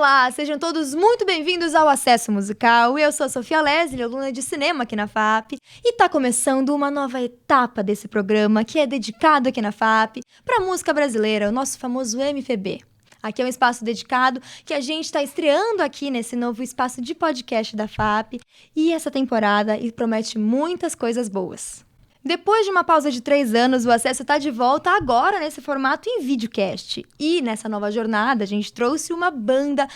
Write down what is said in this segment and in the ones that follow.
Olá, sejam todos muito bem-vindos ao Acesso Musical. Eu sou a Sofia Leslie, aluna de cinema aqui na FAP, e tá começando uma nova etapa desse programa que é dedicado aqui na FAP para a música brasileira, o nosso famoso MPB. Aqui é um espaço dedicado que a gente está estreando aqui nesse novo espaço de podcast da FAP, e essa temporada promete muitas coisas boas. Depois de uma pausa de 3 anos, o Acesso está de volta agora nesse formato em videocast. E nessa nova jornada, a gente trouxe uma banda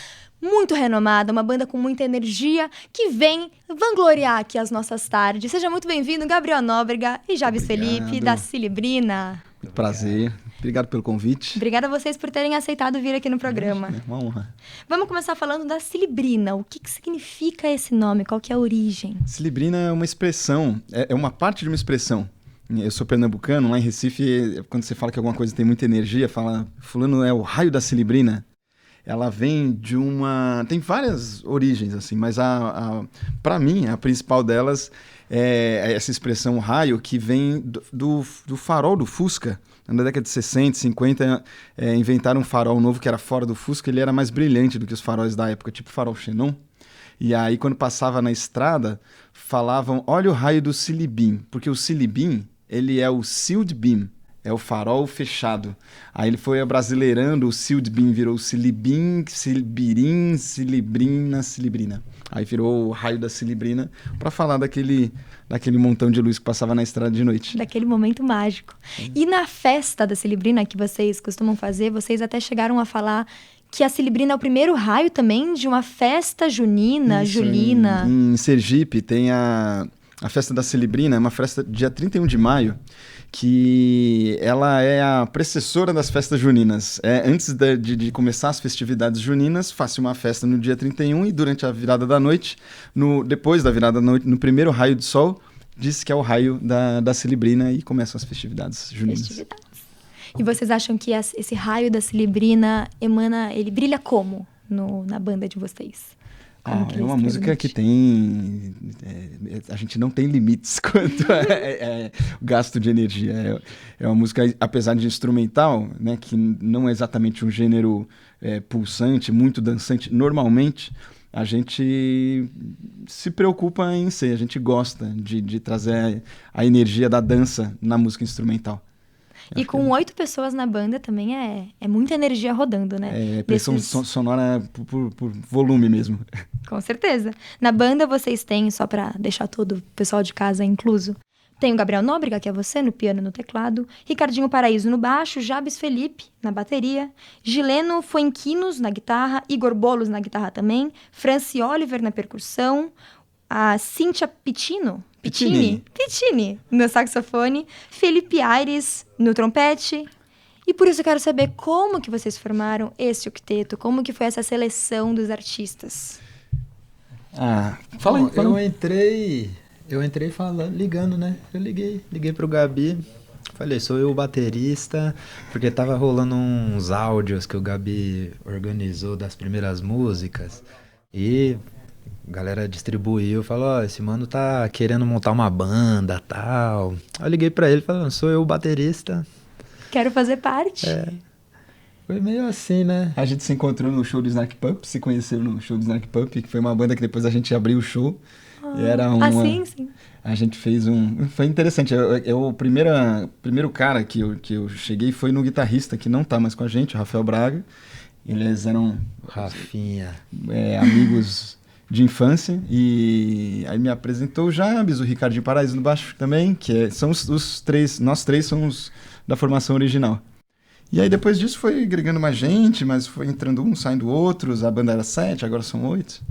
muito renomada, uma banda com muita energia, que vem vangloriar aqui as nossas tardes. Seja muito bem-vindo, Gabriel Nóbrega e Jabes Felipe, da Cilibrina. Prazer. Obrigado pelo convite. Obrigada a vocês por terem aceitado vir aqui no programa. É uma honra. Vamos começar falando da Cilibrina. O que significa esse nome? Qual que é a origem? Cilibrina é uma expressão, é uma parte de uma expressão. Eu sou pernambucano, lá em Recife, quando você fala que alguma coisa tem muita energia, fala, fulano é o raio da Cilibrina. Ela vem de uma... Tem várias origens, assim, mas para mim, a principal delas é essa expressão raio, que vem do farol do Fusca. Na década de 60, 50, inventaram um farol novo que era fora do Fusca, ele era mais brilhante do que os faróis da época, tipo farol xenon. E aí, quando passava na estrada, falavam, olha o raio do Silibim, porque o Silibim, ele é o sealed beam, é o farol fechado. Aí ele foi abrasileirando, o sealed beam virou Silibim, Silibirim, Cilibrina, Cilibrina. Aí virou o raio da Cilibrina para falar daquele montão de luz que passava na estrada de noite. Daquele momento mágico. E na festa da Cilibrina que vocês costumam fazer, vocês até chegaram a falar que a Cilibrina é o primeiro raio também de uma festa junina, Isso, julina. Em Sergipe tem a festa da Cilibrina, é uma festa dia 31 de maio, que ela é a precessora das festas juninas. Antes de começar as festividades juninas, faz uma festa no dia 31 e durante a virada da noite, depois da virada da noite, no primeiro raio de sol, diz que é o raio da Cilibrina e começam as festividades juninas. E vocês acham que esse raio da Cilibrina ele brilha como na banda de vocês? É uma música que tem... a gente não tem limites quanto o gasto de energia. É uma música, apesar de instrumental, né, que não é exatamente um gênero pulsante, muito dançante. Normalmente, a gente se preocupa em ser, a gente gosta de trazer a energia da dança na música instrumental. E com 8 pessoas na banda também é muita energia rodando, né? Pressão sonora por volume mesmo. Com certeza. Na banda vocês têm, só para deixar todo o pessoal de casa incluso, tem o Gabriel Nóbrega, que é você, no piano e no teclado, Ricardinho Paraíso no baixo, Jabes Felipe na bateria, Gileno Fuenquinos na guitarra, Igor Bolos na guitarra também, Franci Oliver na percussão, a Cíntia Pittini no saxofone, Felipe Aires no trompete. E por isso eu quero saber como que vocês formaram esse octeto, como que foi essa seleção dos artistas. Fala aí. Eu entrei ligando, né? Eu liguei pro Gabi, falei, sou eu o baterista, porque tava rolando uns áudios que o Gabi organizou das primeiras músicas, e a galera distribuiu, falou, esse mano tá querendo montar uma banda, tal. Eu liguei pra ele, falando, sou eu o baterista. Quero fazer parte. Foi meio assim, né? A gente se encontrou no show do Snark Puppy, se conheceu no show do Snark Puppy, que foi uma banda que depois a gente abriu o show. E era sim. A gente fez foi interessante. O primeiro cara que eu cheguei foi no guitarrista, que não tá mais com a gente, o Rafael Braga. Eles eram... Rafinha. Amigos de infância, e aí me apresentou o Jabes, o Ricardinho Paraíso no baixo também, que são os três, nós três somos da formação original. E aí depois disso foi agregando mais gente, mas foi entrando um, saindo outros, a banda era 7, agora são 8,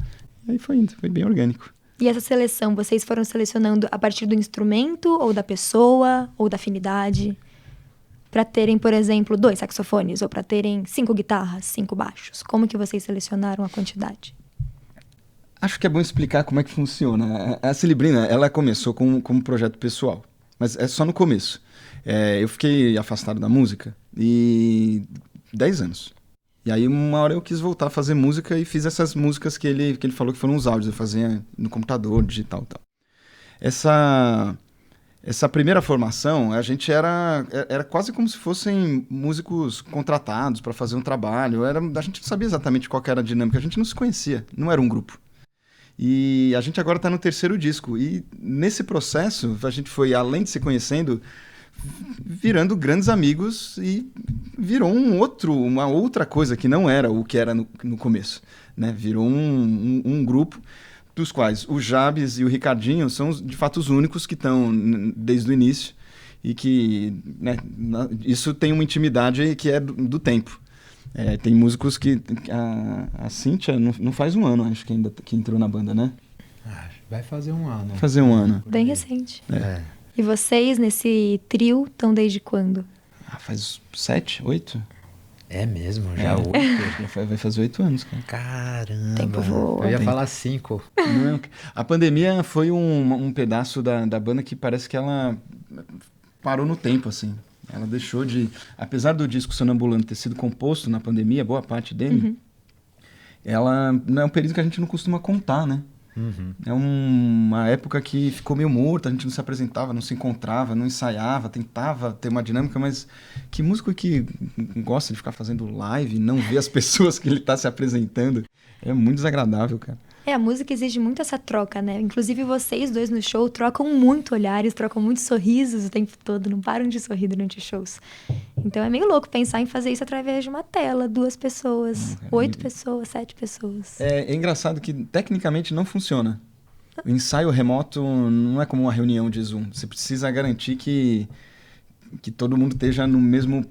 e aí foi indo, foi bem orgânico. E essa seleção, vocês foram selecionando a partir do instrumento, ou da pessoa, ou da afinidade? Para terem, por exemplo, 2 saxofones, ou para terem 5 guitarras, 5 baixos? Como que vocês selecionaram a quantidade? Acho que é bom explicar como é que funciona. A Cilibrina, ela começou como um projeto pessoal, mas é só no começo. Eu fiquei afastado da música 10 anos. E aí uma hora eu quis voltar a fazer música e fiz essas músicas que ele falou que foram os áudios. Eu fazia no computador, digital e tal. Essa primeira formação, a gente era quase como se fossem músicos contratados para fazer um trabalho. A gente não sabia exatamente qual que era a dinâmica, a gente não se conhecia, não era um grupo. E a gente agora está no 3º disco. E nesse processo, a gente foi, além de se conhecendo, virando grandes amigos e virou uma outra coisa que não era o que era no começo, né? Virou um grupo dos quais o Jabes e o Ricardinho são, de fato, os únicos que estão desde o início e que, né, isso tem uma intimidade que é do tempo. Tem músicos que... A Cíntia não faz um ano, acho que entrou na banda, né? Vai fazer um ano. Vai fazer um ano. Bem recente. É. E vocês, nesse trio, estão desde quando? Faz 7, 8? É mesmo, já 8. Vai fazer 8 anos, cara. Caramba. Tempo voa. Eu ia falar 5. Não, a pandemia foi um pedaço da banda que parece que ela parou no tempo, assim. Ela deixou de... Apesar do disco Sonambulando ter sido composto na pandemia, boa parte dele, ela não é um período que a gente não costuma contar, né? É uma época que ficou meio morta, a gente não se apresentava, não se encontrava, não ensaiava, tentava ter uma dinâmica, mas que músico que gosta de ficar fazendo live, não ver as pessoas que ele está se apresentando, é muito desagradável, cara. A música exige muito essa troca, né? Inclusive vocês dois no show trocam muito olhares, trocam muitos sorrisos o tempo todo, não param de sorrir durante os shows. Então é meio louco pensar em fazer isso através de uma tela, 2 pessoas, 8 pessoas, 7 pessoas. É engraçado que tecnicamente não funciona. O ensaio remoto não é como uma reunião de Zoom. Você precisa garantir que todo mundo esteja no mesmo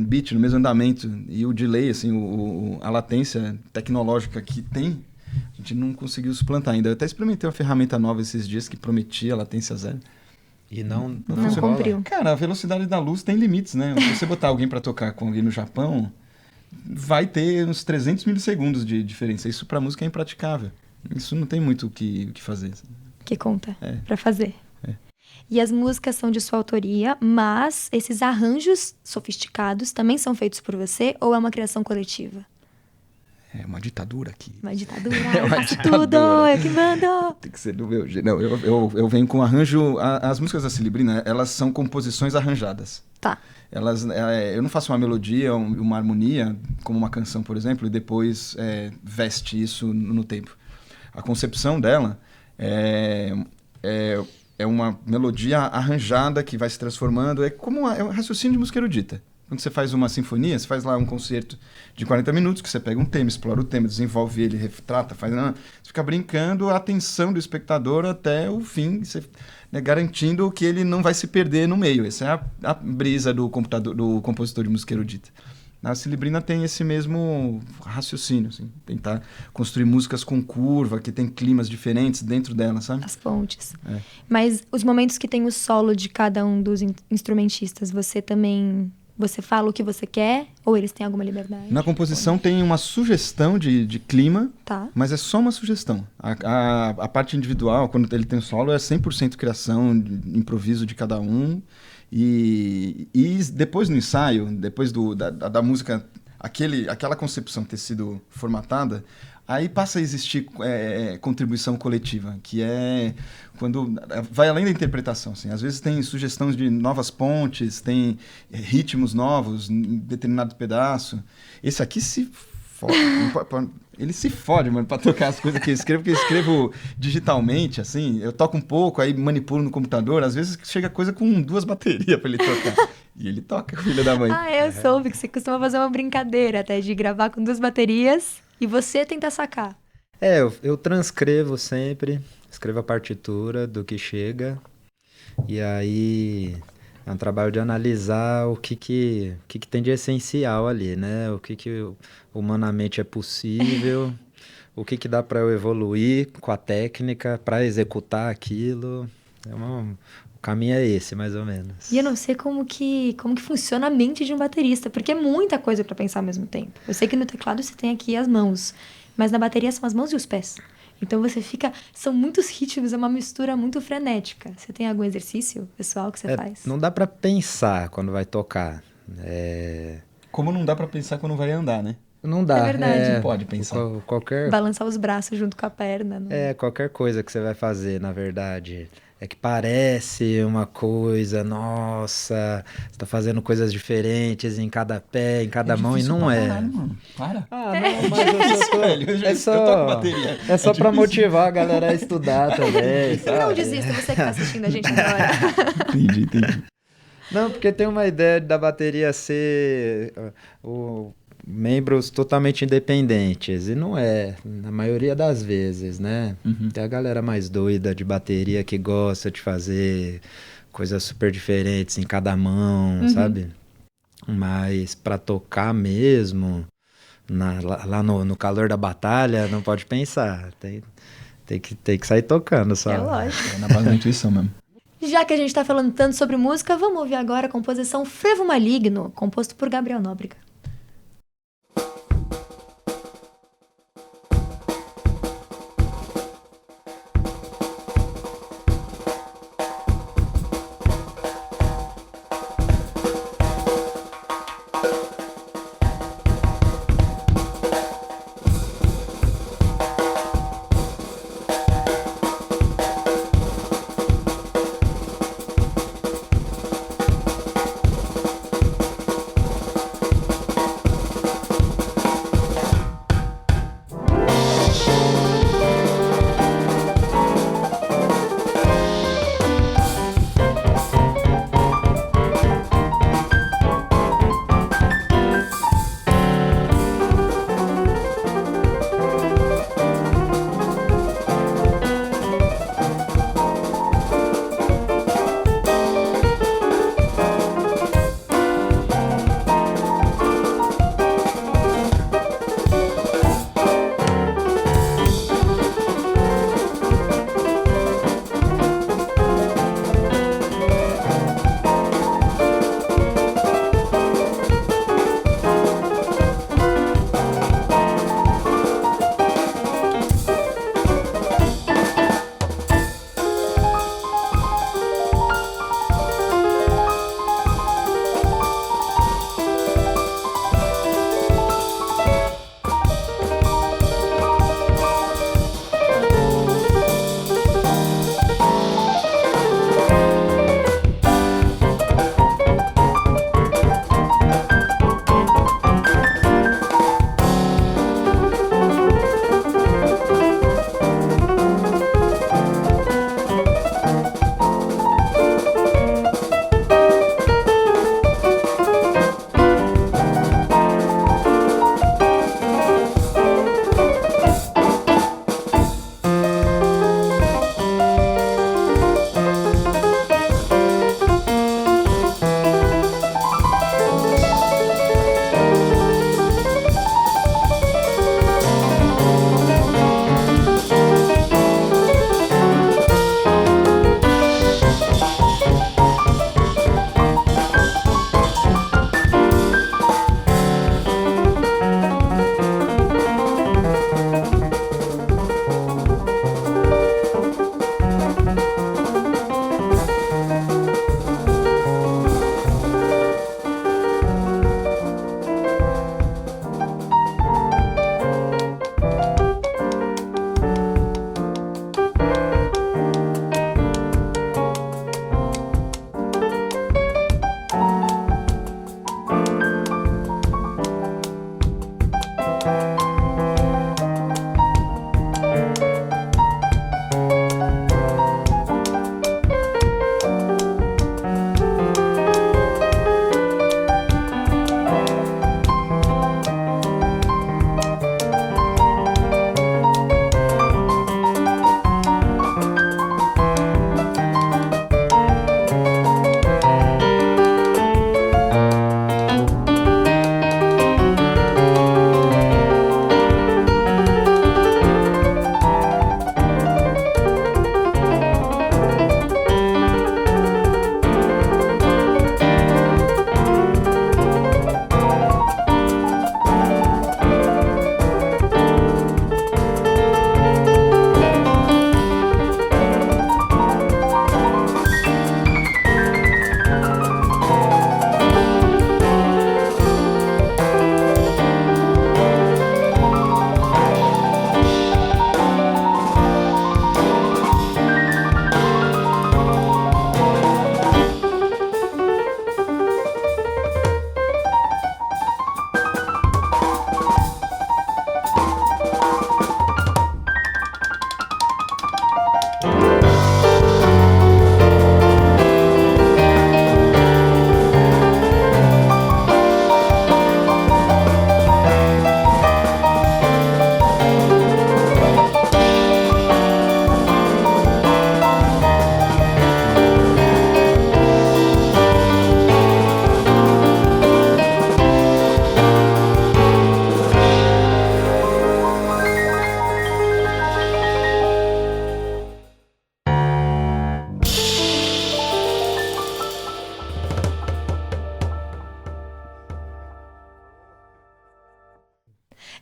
beat, no mesmo andamento. E o delay, assim, a latência tecnológica que tem, a gente não conseguiu suplantar ainda. Eu até experimentei uma ferramenta nova esses dias que prometia latência zero. E não cumpriu. Cara, a velocidade da luz tem limites, né? Se você botar alguém para tocar com alguém no Japão, vai ter uns 300 milissegundos de diferença. Isso para música é impraticável. Isso não tem muito o que fazer. Que conta pra fazer. E as músicas são de sua autoria, mas esses arranjos sofisticados também são feitos por você ou é uma criação coletiva? É uma ditadura aqui. Uma ditadura, eu faço tudo, eu que mando. Tem que ser do meu jeito. Não, eu venho com arranjo... As músicas da Celebrina, elas são composições arranjadas. Tá. Eu não faço uma melodia, uma harmonia, como uma canção, por exemplo, e depois veste isso no tempo. A concepção dela é uma melodia arranjada que vai se transformando. É um raciocínio de música erudita. Quando você faz uma sinfonia, você faz lá um concerto de 40 minutos, que você pega um tema, explora o tema, desenvolve ele, retrata, você fica brincando a atenção do espectador até o fim, você, né, garantindo que ele não vai se perder no meio. Essa é a brisa do compositor de música erudita. A Celebrina tem esse mesmo raciocínio, assim, tentar construir músicas com curva, que tem climas diferentes dentro dela, sabe? As pontes. Mas os momentos que tem o solo de cada um dos instrumentistas, você fala o que você quer ou eles têm alguma liberdade? Na composição tem uma sugestão de clima, tá, mas é só uma sugestão. A parte individual, quando ele tem o solo, é 100% criação, improviso de cada um. E depois no ensaio, depois da música, aquela concepção ter sido formatada, aí passa a existir contribuição coletiva, que é quando vai além da interpretação. Assim. Às vezes tem sugestões de novas pontes, tem ritmos novos em determinado pedaço. Esse aqui se fode. Ele se fode, mano, pra tocar as coisas que eu escrevo, porque eu escrevo digitalmente, assim. Eu toco um pouco, aí manipulo no computador. Às vezes chega coisa com 2 baterias pra ele tocar. E ele toca, filha da mãe. Eu soube que você costuma fazer uma brincadeira até de gravar com 2 baterias e você tentar sacar. Eu transcrevo sempre, escrevo a partitura do que chega. E aí é um trabalho de analisar o que tem de essencial ali, né? O que humanamente é possível, o que dá para eu evoluir com a técnica para executar aquilo. O caminho é esse, mais ou menos. E eu não sei como que funciona a mente de um baterista, porque é muita coisa para pensar ao mesmo tempo. Eu sei que no teclado você tem aqui as mãos, mas na bateria são as mãos e os pés. Então são muitos ritmos, é uma mistura muito frenética. Você tem algum exercício pessoal que você faz? Não dá para pensar quando vai tocar. Como não dá para pensar quando vai andar, né? Não dá. É verdade. Não pode pensar. Qualquer Balançar os braços junto com a perna. Não... qualquer coisa que você vai fazer, na verdade, é que parece uma coisa, nossa, você tá fazendo coisas diferentes em cada pé, em cada mão, e não é. Caralho, mano. Para. Ah, não, mas eu só tô, Velho, eu toco bateria. é só pra difícil. motivar a galera a estudar também, sabe? Não desista, você que tá assistindo a gente agora. Entendi. Não, porque tem uma ideia da bateria ser membros totalmente independentes, e não é, na maioria das vezes, né? Uhum. Tem a galera mais doida de bateria que gosta de fazer coisas super diferentes em cada mão, sabe? Mas pra tocar mesmo, lá no calor da batalha, não pode pensar, tem que sair tocando só. É lógico. É na base da intuição mesmo. Já que a gente tá falando tanto sobre música, vamos ouvir agora a composição Frevo Maligno, composto por Gabriel Nóbrega.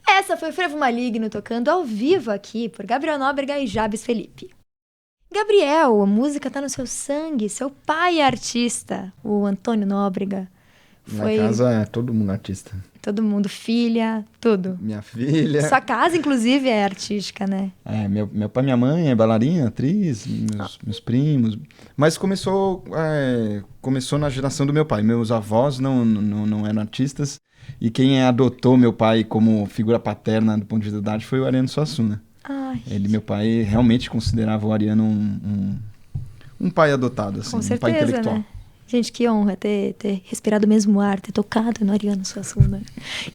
Essa foi Frevo Maligno tocando ao vivo aqui por Gabriel Nóbrega e Jabes Felipe. Gabriel, a música tá no seu sangue, seu pai é artista, o Antônio Nóbrega. Na casa é todo mundo artista. Todo mundo, filha, tudo. Minha filha. Sua casa, inclusive, é artística, né? Meu pai e minha mãe é bailarina, atriz, meus primos. Mas começou na geração do meu pai. Meus avós não eram artistas. E quem adotou meu pai como figura paterna do ponto de vista da arte foi o Ariano Suassuna. Ai. Meu pai realmente considerava o Ariano um pai adotado, assim, Com certeza, um pai intelectual. né? Gente, que honra ter respirado o mesmo ar, ter tocado no Ariano Suassuna.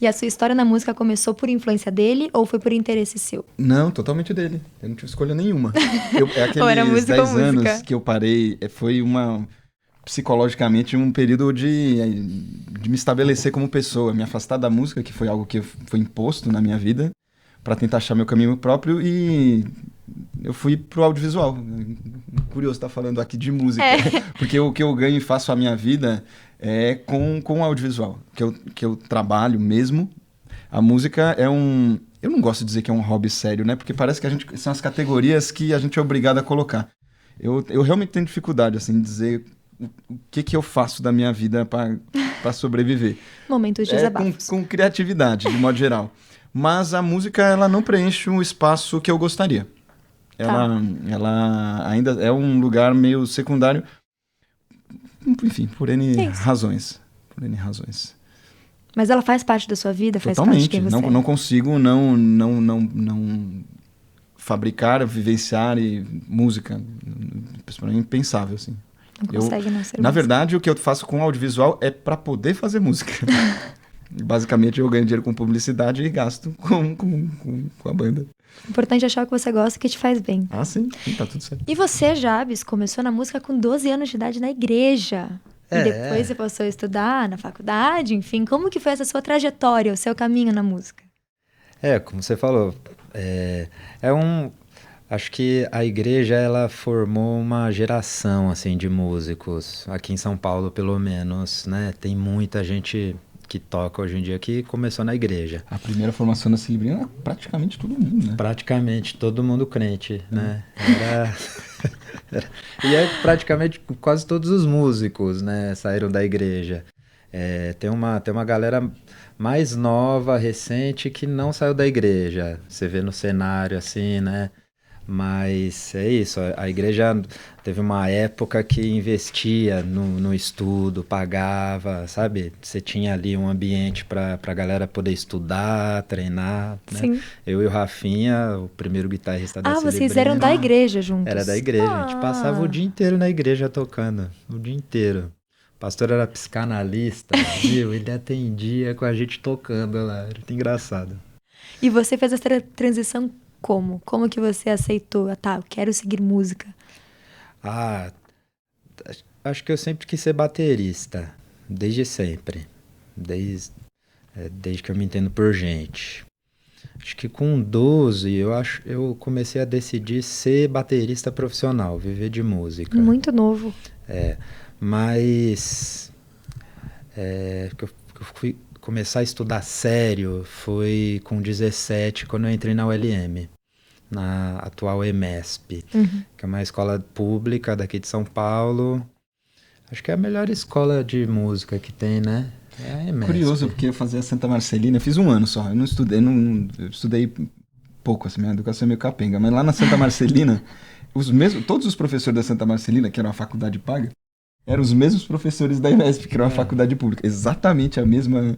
E a sua história na música começou por influência dele ou foi por interesse seu? Não, totalmente dele. Eu não tive escolha nenhuma. Ou era Aqueles música 10 ou música? anos que eu parei, foi psicologicamente um período de me estabelecer como pessoa, me afastar da música, que foi algo que foi imposto na minha vida, para tentar achar meu caminho próprio, e eu fui pro audiovisual. Curioso estar falando aqui de música, porque o que eu ganho e faço a minha vida é com o audiovisual, que eu trabalho mesmo. A música é eu não gosto de dizer que é um hobby sério, né? Porque parece que são as categorias que a gente é obrigado a colocar. Eu realmente tenho dificuldade, assim, de dizer o que eu faço da minha vida para sobreviver. Momentos de desabafos. Com criatividade, de modo geral. Mas a música, ela não preenche um espaço que eu gostaria. Ela ainda é um lugar meio secundário. Enfim, por N razões. Por N razões. Mas ela faz parte da sua vida? Faz Totalmente. parte de quem você é? Não consigo não fabricar, vivenciar música. Principalmente impensável, assim. Não consegue não ser Na música. verdade, o que eu faço com audiovisual é para poder fazer música. Basicamente, eu ganho dinheiro com publicidade e gasto com a banda. Importante é achar o que você gosta e que te faz bem. Ah, sim, tá tudo certo. E você, Jabes, começou na música com 12 anos de idade na igreja. E depois você passou a estudar na faculdade, enfim. Como que foi essa sua trajetória, o seu caminho na música? Como você falou, acho que a igreja, ela formou uma geração, assim, de músicos. Aqui em São Paulo, pelo menos, né? Tem muita gente que toca hoje em dia que começou na igreja. A primeira formação da Cilibrina era praticamente todo mundo, né? Praticamente todo mundo crente, né? E praticamente quase todos os músicos, né, saíram da igreja. Tem uma galera mais nova, recente, que não saiu da igreja. Você vê no cenário, assim, né? Mas é isso, a igreja teve uma época que investia no estudo, pagava, sabe? Você tinha ali um ambiente para a galera poder estudar, treinar, né? Sim. Eu e o Rafinha, o primeiro guitarrista da Cilibrina. Vocês eram da igreja juntos? Era da igreja, a gente passava o dia inteiro na igreja tocando, o dia inteiro. O pastor era psicanalista, viu? Ele atendia com a gente tocando lá, era muito engraçado. E você fez essa transição como? Como que você aceitou? Eu quero seguir música. Acho que eu sempre quis ser baterista, desde sempre. Desde que eu me entendo por gente. Acho que com 12 eu comecei a decidir ser baterista profissional, viver de música. Muito novo. Mas que eu fui começar a estudar sério foi com 17, quando eu entrei na ULM, na atual EMESP, que é uma escola pública daqui de São Paulo. Acho que é a melhor escola de música que tem, né? É a EMESP. Curioso, porque eu fazia Santa Marcelina, eu fiz um ano só, eu não estudei, eu estudei pouco, assim, minha educação é meio capenga, mas lá na Santa Marcelina, todos os professores da Santa Marcelina, que era uma faculdade paga, eram os mesmos professores da EMESP, que era uma faculdade pública. Exatamente a mesma.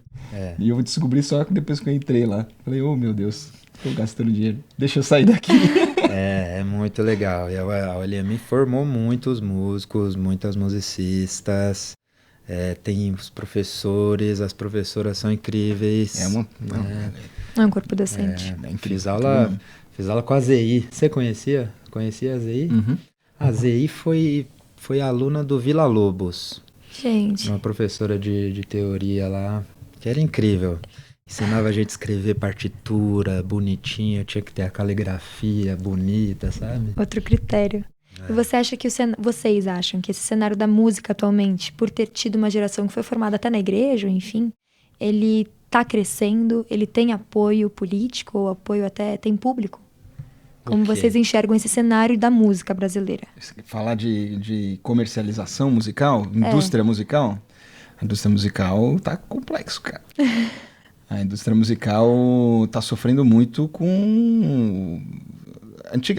E eu descobri só depois que eu entrei lá. Falei, meu Deus, tô gastando dinheiro. Deixa eu sair daqui. É muito legal. E a ULM formou muitos músicos, muitas musicistas. Tem os professores, as professoras são incríveis. É um corpo docente. Fiz aula com a ZI. Você conhecia? Conhecia a ZI? Uhum. A ZI foi aluna do Vila Lobos. Gente. Uma professora de teoria lá, que era incrível. Ensinava a gente a escrever partitura bonitinha, tinha que ter a caligrafia bonita, sabe? Outro critério. E você acha que vocês acham que esse cenário da música atualmente, por ter tido uma geração que foi formada até na igreja, enfim, ele tá crescendo, ele tem apoio político ou apoio até tem público? Como vocês enxergam esse cenário da música brasileira? Falar de comercialização musical, indústria musical, a indústria musical tá complexo, cara. A indústria musical tá sofrendo muito com...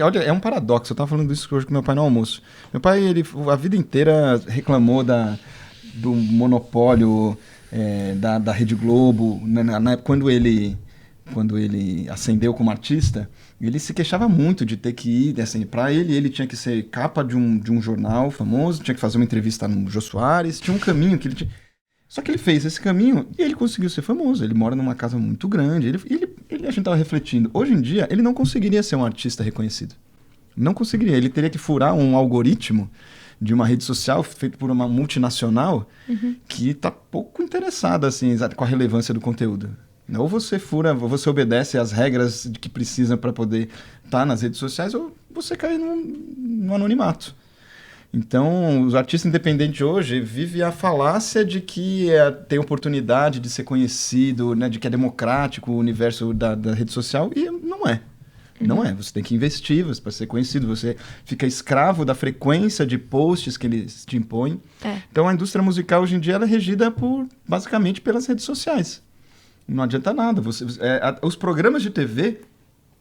Olha, é um paradoxo. Eu tava falando disso hoje com meu pai no almoço. Meu pai, ele a vida inteira reclamou do monopólio da Rede Globo. Quando ele ascendeu como artista, ele se queixava muito de ter que ir, assim, para ele tinha que ser capa de um jornal famoso, tinha que fazer uma entrevista no Jô Soares, tinha um caminho que ele tinha... Só que ele fez esse caminho e ele conseguiu ser famoso. Ele mora numa casa muito grande. A gente estava refletindo. Hoje em dia, ele não conseguiria ser um artista reconhecido. Não conseguiria. Ele teria que furar um algoritmo de uma rede social feito por uma multinacional que está pouco interessada assim, com a relevância do conteúdo. Ou você fura, ou você obedece às regras que precisa para poder estar nas redes sociais, ou você cai no anonimato. Então, os artistas independentes hoje vivem a falácia de que tem oportunidade de ser conhecido, né, de que é democrático o universo da rede social, e não é. Não é. Você tem que investir para ser conhecido, você fica escravo da frequência de posts que eles te impõem. Então, a indústria musical hoje em dia ela é regida basicamente pelas redes sociais. Não adianta nada. Os programas de TV,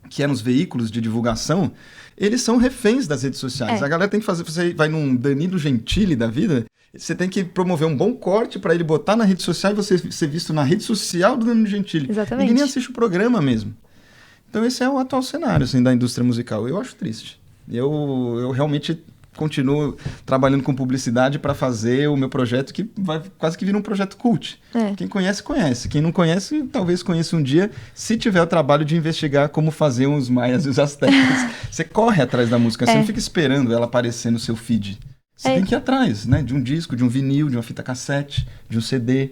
que eram os veículos de divulgação, eles são reféns das redes sociais. A galera tem que fazer... Você vai num Danilo Gentili da vida, você tem que promover um bom corte para ele botar na rede social e você ser visto na rede social do Danilo Gentili. Exatamente. Ninguém nem assiste o programa mesmo. Então esse é o atual cenário assim, da indústria musical. Eu acho triste. Eu realmente continuo trabalhando com publicidade para fazer o meu projeto, que vai quase que vira um projeto cult. Quem conhece, conhece. Quem não conhece, talvez conheça um dia, se tiver o trabalho de investigar como faziam os maias e os astecas. Você corre atrás da música, você não fica esperando ela aparecer no seu feed. Você tem que ir atrás, né? De um disco, de um vinil, de uma fita cassete, de um CD.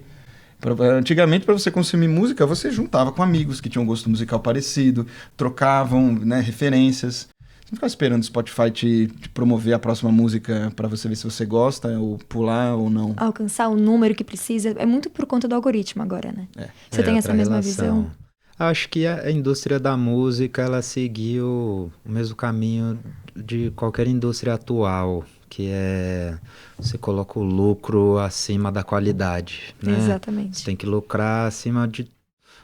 Antigamente, para você consumir música, você juntava com amigos que tinham um gosto musical parecido, trocavam, né, referências. Você não ficava esperando o Spotify te promover a próxima música para você ver se você gosta, ou pular ou não. Alcançar o número que precisa. É muito por conta do algoritmo agora, né? Você tem essa mesma visão? Acho que a indústria da música, ela seguiu o mesmo caminho de qualquer indústria atual, que é você coloca o lucro acima da qualidade, né? Exatamente. Você tem que lucrar acima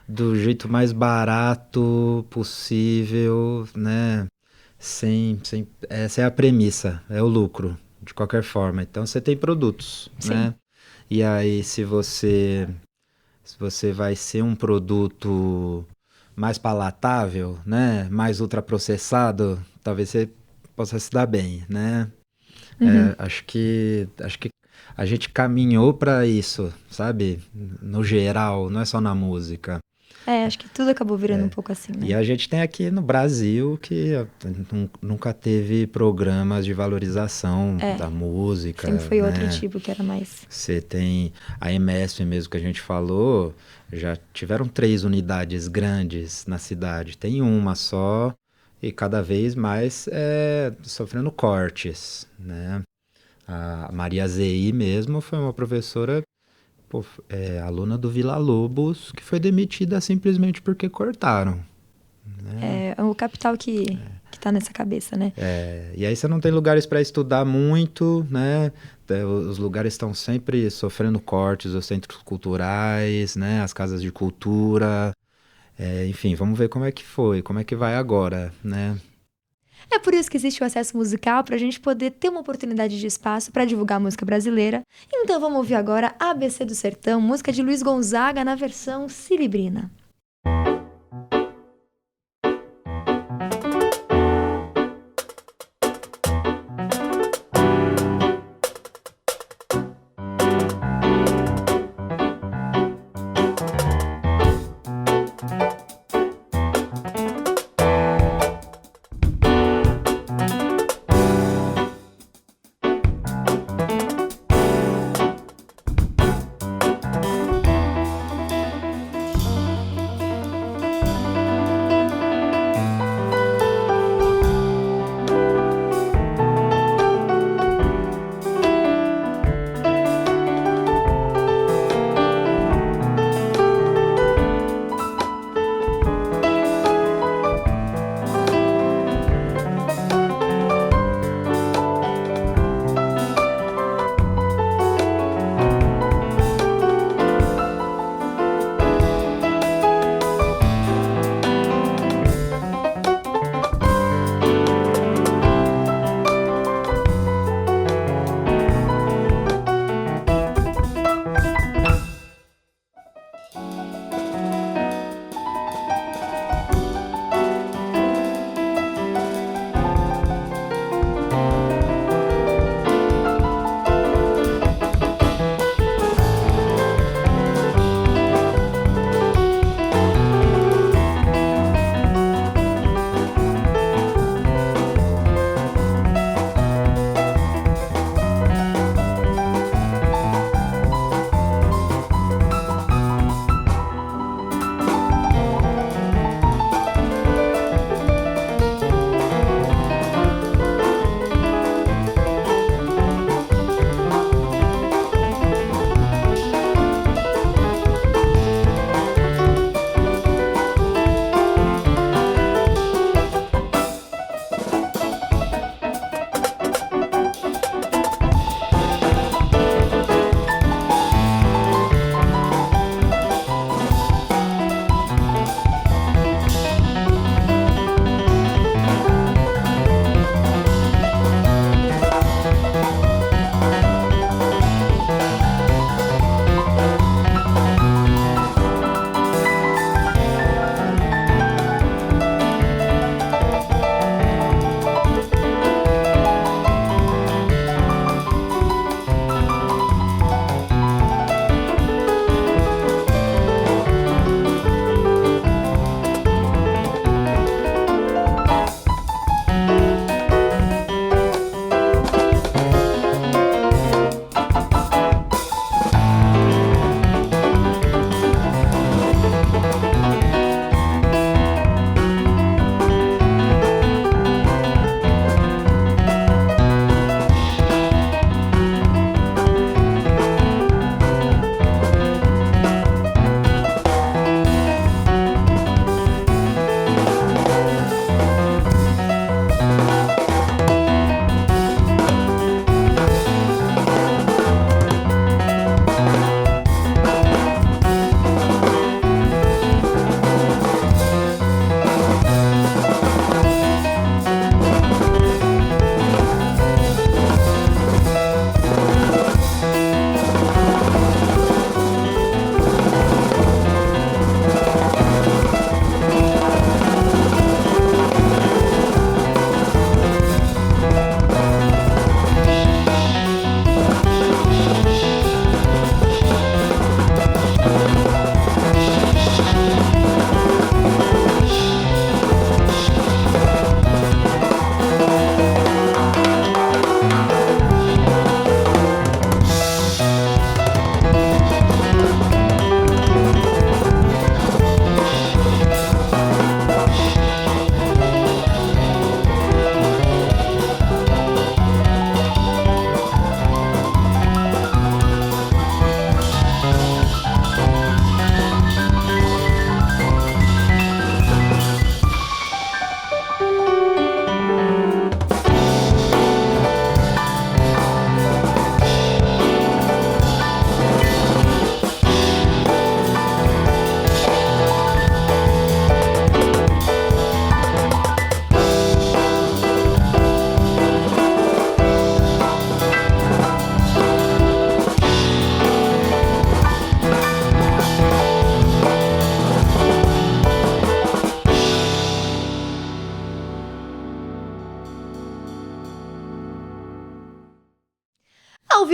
do jeito mais barato possível, né? Essa é a premissa, é o lucro, de qualquer forma. Então você tem produtos, né? E aí se você vai ser um produto mais palatável, né? Mais ultraprocessado, talvez você possa se dar bem, né? Acho que a gente caminhou para isso, sabe? No geral, não é só na música. Acho que tudo acabou virando um pouco assim, né? E a gente tem aqui no Brasil que nunca teve programas de valorização da música. Sempre foi né? outro tipo que era mais... Você tem a MSP mesmo que a gente falou, já tiveram 3 unidades grandes na cidade. Tem uma só e cada vez mais sofrendo cortes, né? A Maria Zei mesmo foi uma professora... aluna do Vila Lobos, que foi demitida simplesmente porque cortaram. Né? É o capital que tá nessa cabeça, né? E aí você não tem lugares para estudar muito, né? Os lugares estão sempre sofrendo cortes, os centros culturais, né? As casas de cultura. Enfim, vamos ver como é que vai agora, né? É por isso que existe o acesso musical, para a gente poder ter uma oportunidade de espaço para divulgar a música brasileira. Então vamos ouvir agora ABC do Sertão, música de Luiz Gonzaga na versão Cilibrina.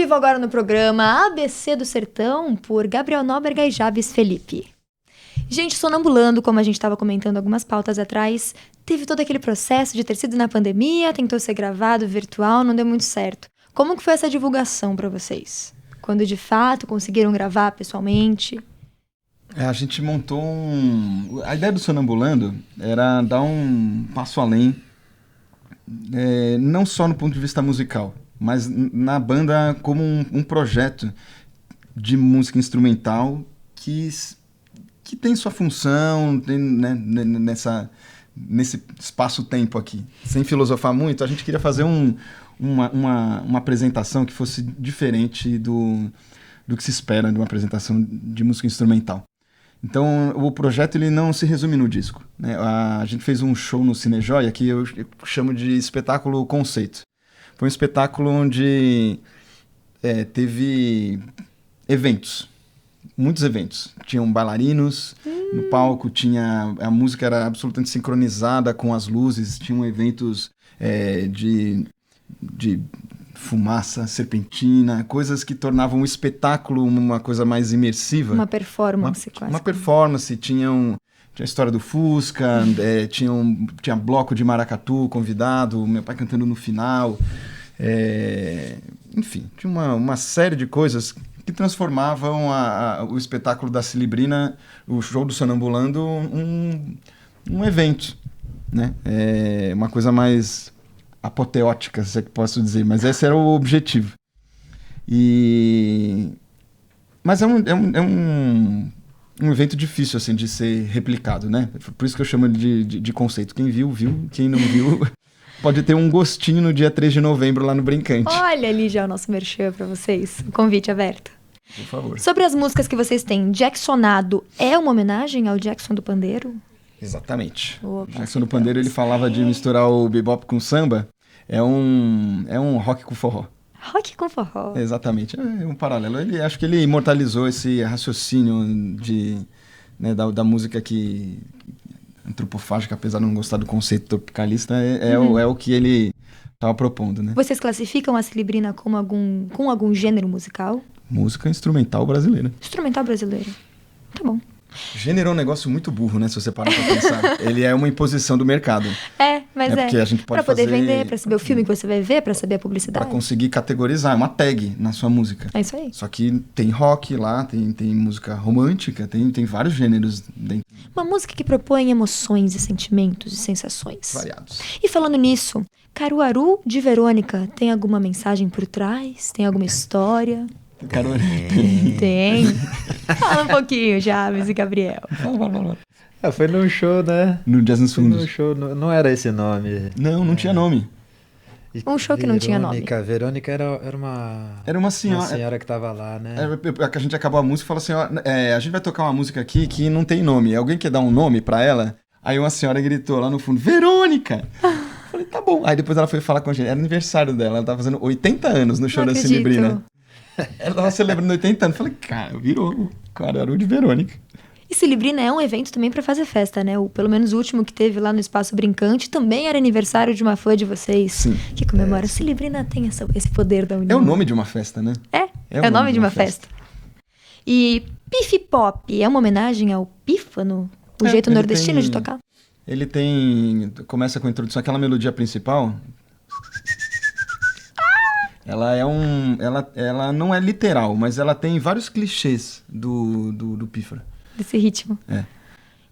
vivo agora no programa ABC do Sertão, por Gabriel Nóbrega e Jabes Felipe. Gente, Sonambulando, como a gente estava comentando algumas pautas atrás, teve todo aquele processo de ter sido na pandemia, tentou ser gravado virtual, não deu muito certo. Como que foi essa divulgação para vocês? Quando de fato conseguiram gravar pessoalmente? A gente montou A ideia do Sonambulando era dar um passo além, não só no ponto de vista musical, mas na banda como um projeto de música instrumental que tem sua função, tem, né, nesse espaço-tempo aqui. Sem filosofar muito, a gente queria fazer uma apresentação que fosse diferente do que se espera de uma apresentação de música instrumental. Então, o projeto ele não se resume no disco, né? A gente fez um show no Cinejoia que eu chamo de espetáculo conceito. Foi um espetáculo onde teve eventos, muitos eventos. Tinham bailarinos no palco, a música era absolutamente sincronizada com as luzes, tinham eventos de fumaça, serpentina, coisas que tornavam o espetáculo uma coisa mais imersiva. Uma performance quase. Uma performance, tinha a história do Fusca, tinha bloco de maracatu convidado, meu pai cantando no final. Enfim, tinha uma série de coisas que transformavam o espetáculo da Cilibrina, o show do Sonambulando, um evento, né? Uma coisa mais apoteótica, se é que posso dizer, mas esse era o objetivo. Mas é um evento difícil assim, de ser replicado, né? Por isso que eu chamo de conceito. Quem viu, viu. Quem não viu, pode ter um gostinho no dia 3 de novembro lá no Brincante. Olha ali já o nosso merchan pra vocês. O convite aberto. Por favor. Sobre as músicas que vocês têm, Jacksonado é uma homenagem ao Jackson do Pandeiro? Exatamente. Opa, o Jackson do Pandeiro, ele falava de misturar o bebop com samba. É um rock com forró. Rock com forró. Exatamente. É um paralelo. Acho que ele imortalizou esse raciocínio da música que antropofágica, apesar de não gostar do conceito tropicalista, é o que ele estava propondo, né? Vocês classificam a Cilibrina com algum gênero musical? Música instrumental brasileira. Instrumental brasileiro. Tá bom. Gênero é um negócio muito burro, né? Se você parar pra pensar. Ele é uma imposição do mercado. Mas porque a gente pode pra poder fazer... vender, pra saber o filme que você vai ver, pra saber a publicidade. Pra conseguir categorizar, é uma tag na sua música. É isso aí. Só que tem rock lá, tem música romântica, tem vários gêneros dentro. Uma música que propõe emoções e sentimentos e sensações. Variados. E falando nisso, Caruaru de Verônica, tem alguma mensagem por trás? Tem alguma história? Caruaru. Tem. Fala um pouquinho, Jabes e Gabriel. Foi num show, né? No Jazz nos Fundos. No show, não era esse nome. Não tinha nome. Um show que não tinha nome. Verônica era uma senhora. Uma senhora que tava lá, né? A gente acabou a música e falou assim, a gente vai tocar uma música aqui que não tem nome. Alguém quer dar um nome pra ela? Aí uma senhora gritou lá no fundo, Verônica! Eu falei, tá bom. Aí depois ela foi falar com a gente. Era aniversário dela, ela tava fazendo 80 anos no show da Cilibrina. Ela tava celebrando 80 anos. Eu falei, cara, virou Caruaru de Verônica. E Cilibrina é um evento também pra fazer festa, né? Pelo menos o último que teve lá no Espaço Brincante também era aniversário de uma fã de vocês. Sim. Que comemora. Cilibrina tem esse poder da união. É o nome de uma festa, né? É o nome de uma festa. E Pif Pop é uma homenagem ao pífano? O jeito nordestino de tocar? Ele começa com a introdução, aquela melodia principal. Ela não é literal, mas ela tem vários clichês do pífaro. Desse ritmo.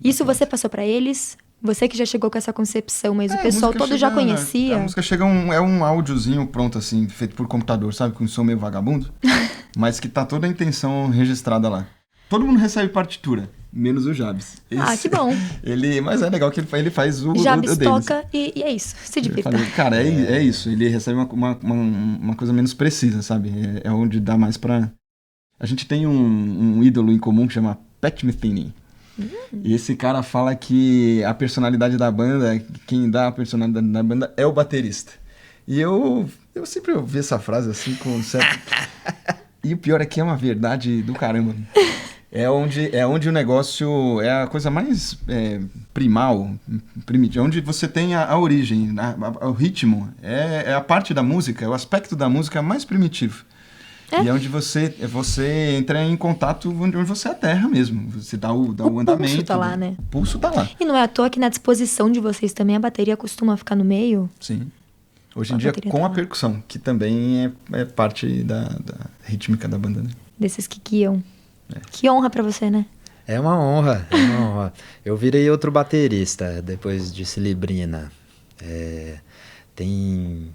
Isso você passou pra eles? Você que já chegou com essa concepção, mas o pessoal todo já conhecia. A música chega um áudiozinho pronto, assim, feito por computador, sabe? Com um som meio vagabundo. Mas que tá toda a intenção registrada lá. Todo mundo recebe partitura, menos o Jabes. Que bom. Mas é legal que ele faz o Jabes deles. toca e é isso, se divirta. Cara, é isso. Ele recebe uma coisa menos precisa, sabe? É onde dá mais pra... A gente tem um ídolo em comum que chama Pat Metheny. E esse cara fala que a personalidade da banda, quem dá a personalidade da banda é o baterista. E eu sempre ouvi essa frase assim com certo... E o pior é que é uma verdade do caramba. É onde o negócio é a coisa mais primal, primitiva, onde você tem a origem, o ritmo, é a parte da música, é o aspecto da música mais primitivo. E é onde você entra em contato onde você aterra mesmo. Você dá o andamento. O pulso tá lá, né? O pulso tá lá. E não é à toa que na disposição de vocês também a bateria costuma ficar no meio. Sim. Hoje em dia com a percussão, que também é parte da rítmica da banda, né? Desses que guiam. Que honra pra você, né? É uma honra, é uma honra. Eu virei outro baterista depois de Cilibrina. Tem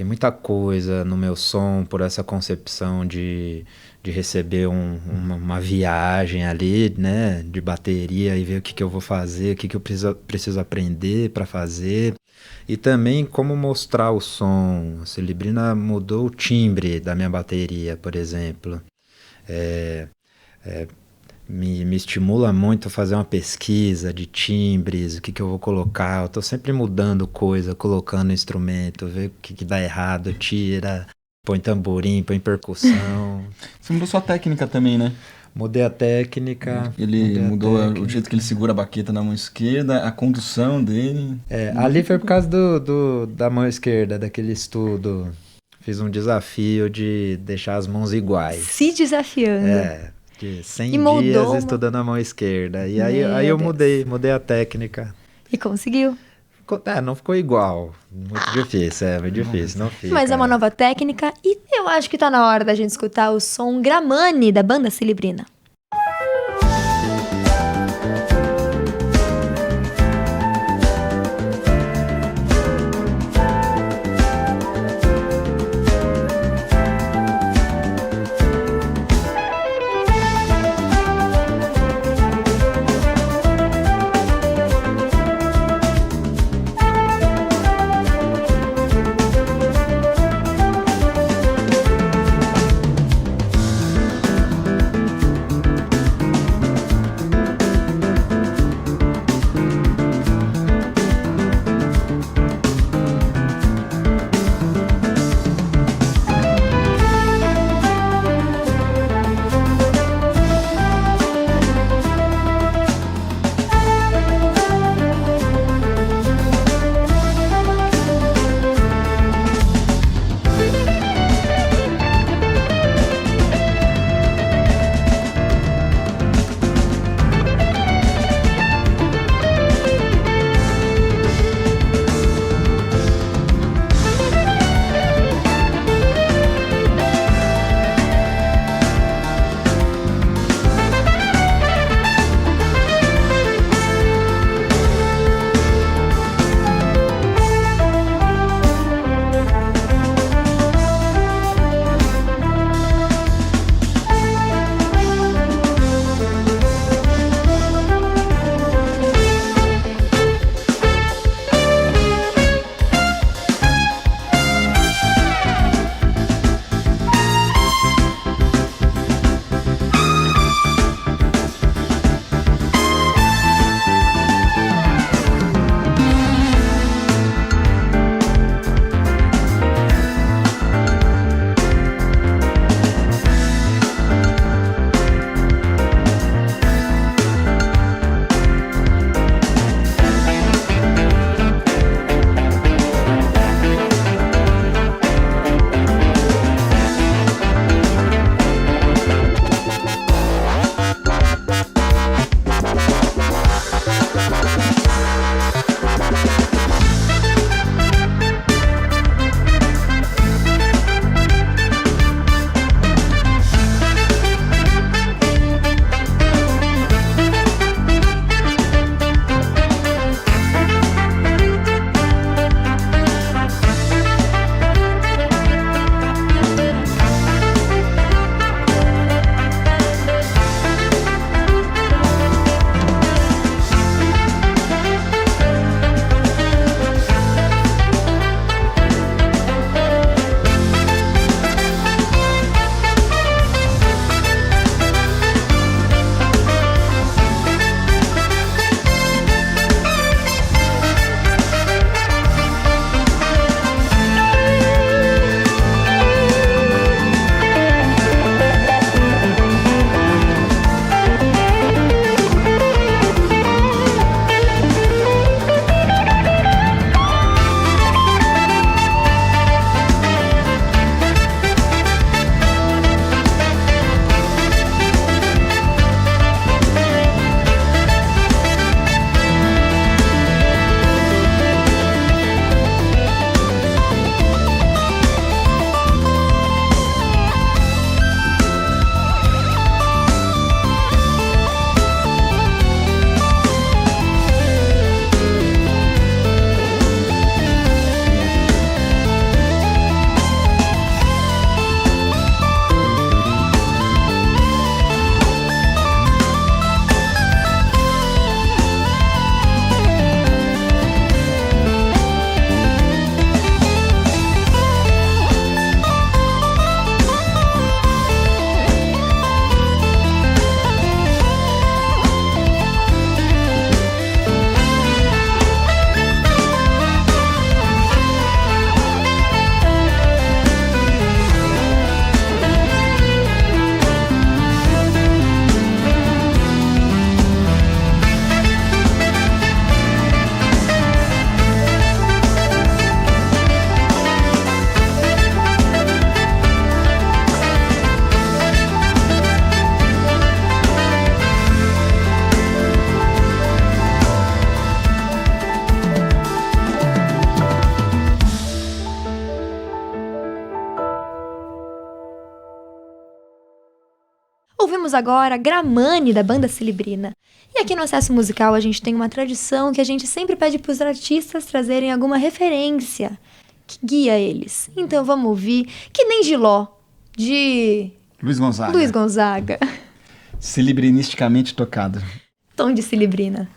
muita coisa no meu som por essa concepção de receber uma viagem ali, né? De bateria e ver o que eu vou fazer, o que eu preciso aprender para fazer. E também como mostrar o som. A Cilibrina mudou o timbre da minha bateria, por exemplo. Me estimula muito a fazer uma pesquisa de timbres, o que eu vou colocar. Eu tô sempre mudando coisa, colocando instrumento, ver o que dá errado, tira, põe tamborim, põe percussão. Você mudou sua técnica também, né? Mudei a técnica. Ele mudou o jeito que ele segura a baqueta na mão esquerda, a condução dele. Ali foi por causa da mão esquerda, daquele estudo. Fiz um desafio de deixar as mãos iguais. Se desafiando. De 100 dias estudando a mão esquerda. E aí eu mudei a técnica. E conseguiu? Não ficou igual. Muito difícil, muito difícil. Não fica. Mas é uma nova técnica e eu acho que tá na hora da gente escutar o som Gramani da banda Cilibrina. ouvimos agora Gramani, da banda Celebrina. E aqui no Acesso Musical a gente tem uma tradição que a gente sempre pede para os artistas trazerem alguma referência que guia eles. Então vamos ouvir Que Nem Giló, de Luiz Gonzaga. Luiz Gonzaga. Celebrinisticamente tocado. Tom de Celebrina.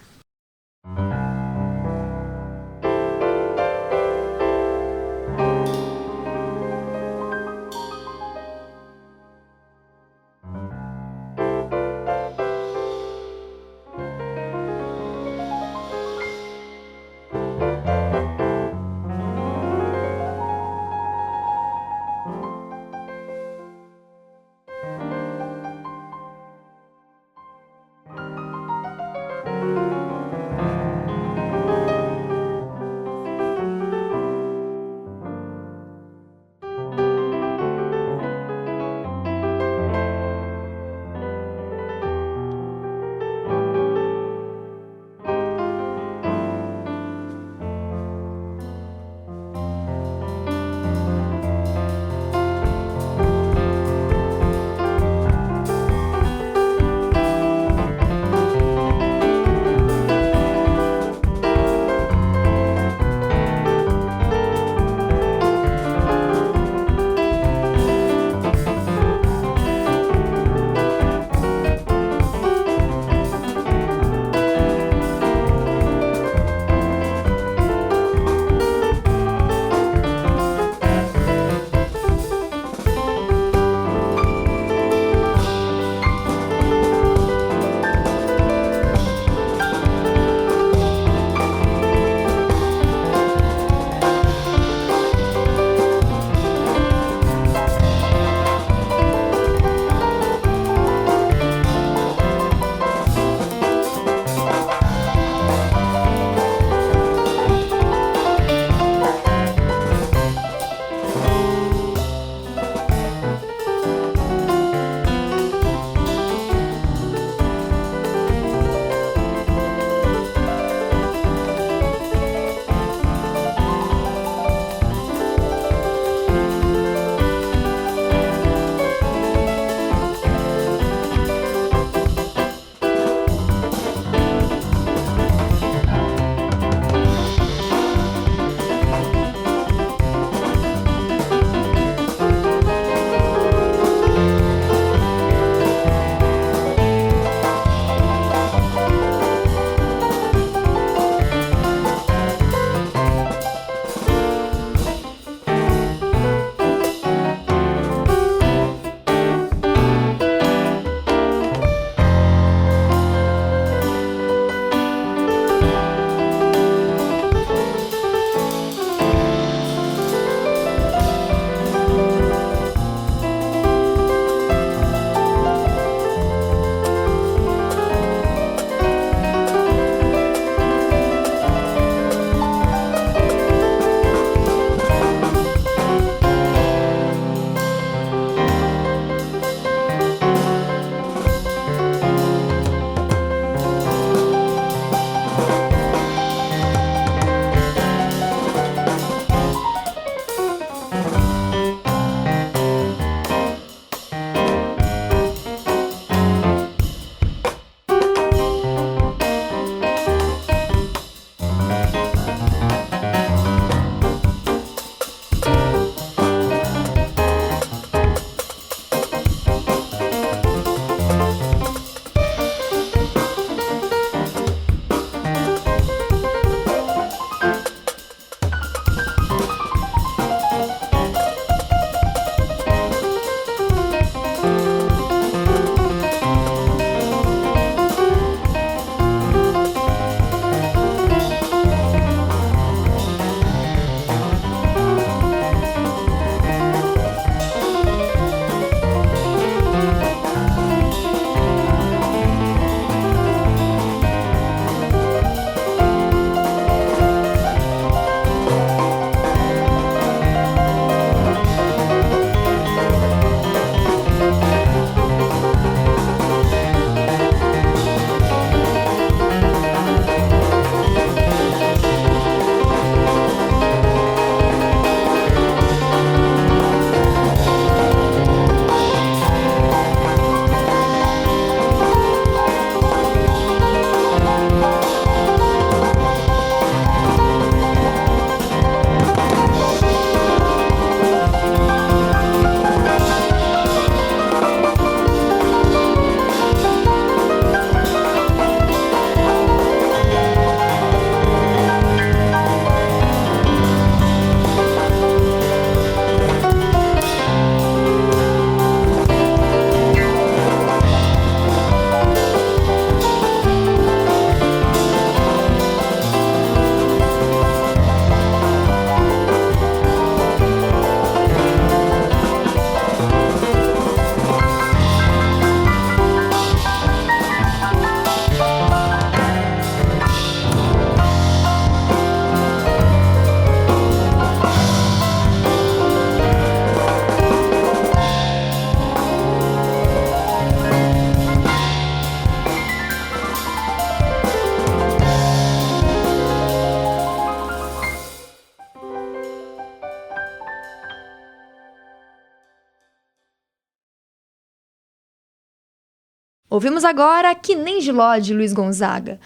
Ouvimos agora Que Nem de Ló, de Luiz Gonzaga.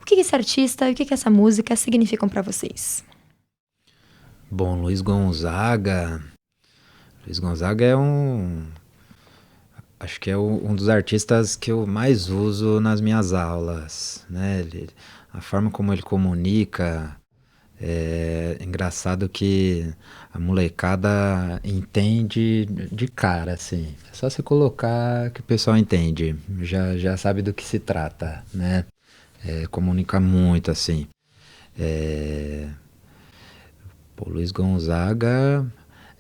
O que esse artista e o que essa música significam para vocês? Bom, Luiz Gonzaga é acho que é um dos artistas que eu mais uso nas minhas aulas, né? A forma como ele comunica, é engraçado que a molecada entende de cara, assim. É só você colocar que o pessoal entende, já sabe do que se trata, né? Comunica muito, assim. O Luiz Gonzaga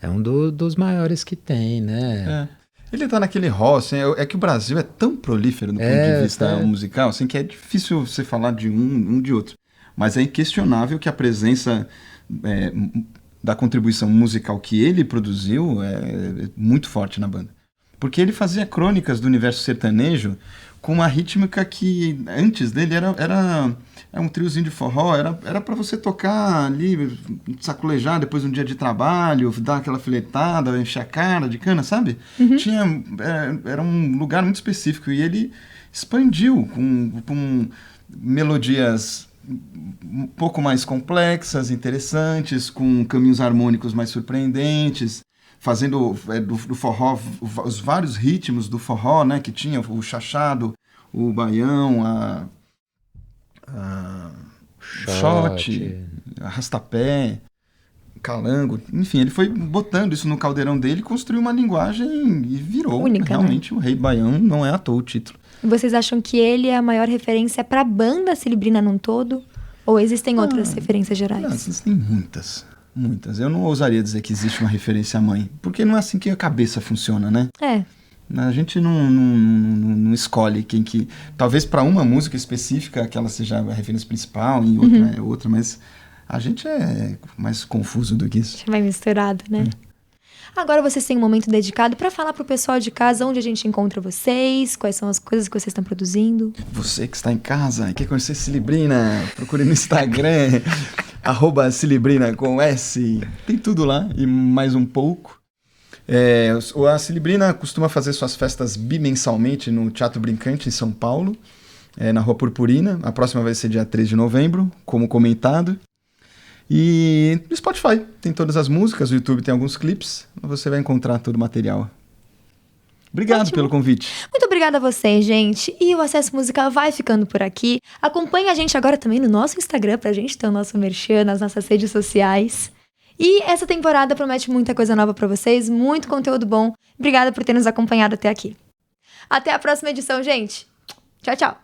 é um dos maiores que tem, né? Ele tá naquele hall, assim, é que o Brasil é tão prolífero do ponto de vista musical, assim, que é difícil você falar de um de outro. Mas é inquestionável que a presença da contribuição musical que ele produziu é muito forte na banda. Porque ele fazia crônicas do universo sertanejo com uma rítmica que antes dele era um triozinho de forró, era para você tocar ali, sacolejar depois de um dia de trabalho, dar aquela filetada, encher a cara de cana, sabe? Era um lugar muito específico e ele expandiu com melodias um pouco mais complexas, interessantes, com caminhos harmônicos mais surpreendentes, fazendo do forró, os vários ritmos do forró, né, que tinha o chachado, o baião, shot, arrastapé, calango, enfim, ele foi botando isso no caldeirão dele, construiu uma linguagem e virou única, realmente, né? O Rei do Baião não é à toa o título. E vocês acham que ele é a maior referência para a banda Cilibrina num todo? Ou existem outras referências gerais? Não, existem muitas. Eu não ousaria dizer que existe uma referência mãe, porque não é assim que a cabeça funciona, né? A gente não escolhe quem que... Talvez para uma música específica aquela seja a referência principal, e outra é outra, mas a gente é mais confuso do que isso. Vai misturado, né? Agora vocês têm um momento dedicado para falar pro pessoal de casa onde a gente encontra vocês, quais são as coisas que vocês estão produzindo. Você que está em casa e quer conhecer Cilibrina, procure no Instagram, @Cilibrina com S. Tem tudo lá e mais um pouco. A Cilibrina costuma fazer suas festas bimensalmente no Teatro Brincante, em São Paulo, na Rua Purpurina. A próxima vai ser dia 3 de novembro, como comentado. E no Spotify tem todas as músicas, no YouTube tem alguns clipes, você vai encontrar todo o material. Obrigado pelo convite. Muito obrigada a vocês, gente. E o Acesso Musical vai ficando por aqui. Acompanhe a gente agora também no nosso Instagram, pra gente ter o nosso merchan nas nossas redes sociais. E essa temporada promete muita coisa nova pra vocês, muito conteúdo bom. Obrigada por ter nos acompanhado até aqui. Até a próxima edição, gente. Tchau, tchau.